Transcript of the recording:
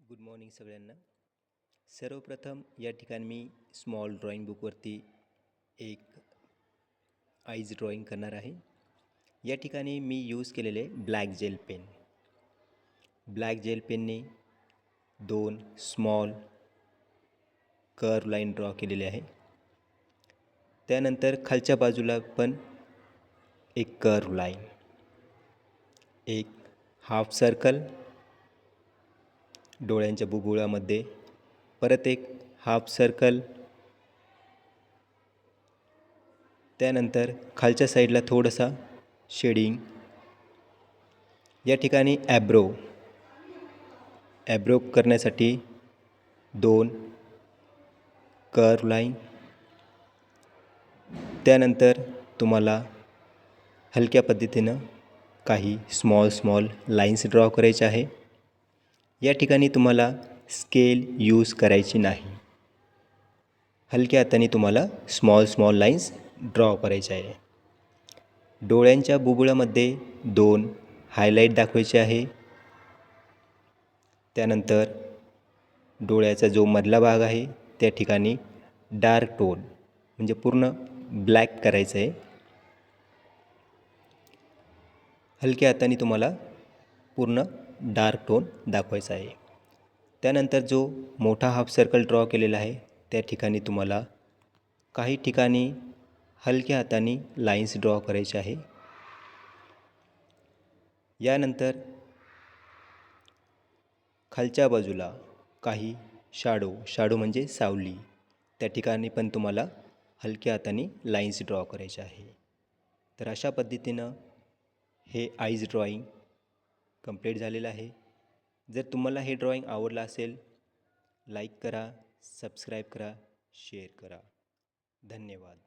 Good morning सगळ्यांना. सर्वप्रथम या ठिकाणी मी स्मॉल ड्रॉईंग बुकवरती एक आईज ड्रॉईंग करणार आहे. या ठिकाणी मी यूज केलेले black gel pen. Black gel पेनने दोन स्मॉल कर्व लाईन ड्रॉ केलेले आहे. त्यानंतर खालच्या बाजूला पण एक कर्व लाईन, एक हाफ सर्कल, डोळ्यांच्या बुबुळामध्ये परत एक हाफ सर्कल, त्यानंतर खालच्या साईडला थोडासा शेडिंग. या ठिकाणी ॲब्रो करण्यासाठी दोन कर्व लाईन. त्यानंतर तुम्हाला हलक्या पद्धतीनं काही स्मॉल लाईन्स ड्रॉ करायचे आहे. या ठिकाणी तुम्हाला स्केल यूज करायची नाही. हलक्या हाताने तुम्हाला स्मॉल लाईन्स ड्रॉ करायचे आहे. डोळ्यांच्या बुबुळामध्ये दोन हायलाईट दाखवायचे आहे. त्यानंतर डोळ्याचा जो मधला भाग आहे त्या ठिकाणी डार्क टोन म्हणजे पूर्ण ब्लॅक करायचं आहे. हलक्या हाताने तुम्हाला पूर्ण डार्क टोन दाखवायचा आहे. त्यानंतर जो मोठा हाफ सर्कल ड्रॉ केलेला आहे त्या ठिकाणी तुम्हाला काही ठिकाणी हलक्या हाताने लाईन्स ड्रॉ करायचे आहे. यानंतर खालच्या बाजूला काही शाडो म्हणजे सावली, त्या ठिकाणी पण तुम्हाला हलक्या हाताने लाईन्स ड्रॉ करायचे आहे. तर अशा पद्धतीनं हे आईज ड्रॉईंग कंप्लीट झालेलं आहे. जर तुम्हाला हे ड्रॉईंग आवडलं असेल, लाईक करा, सबस्क्राईब करा, शेअर करा. धन्यवाद.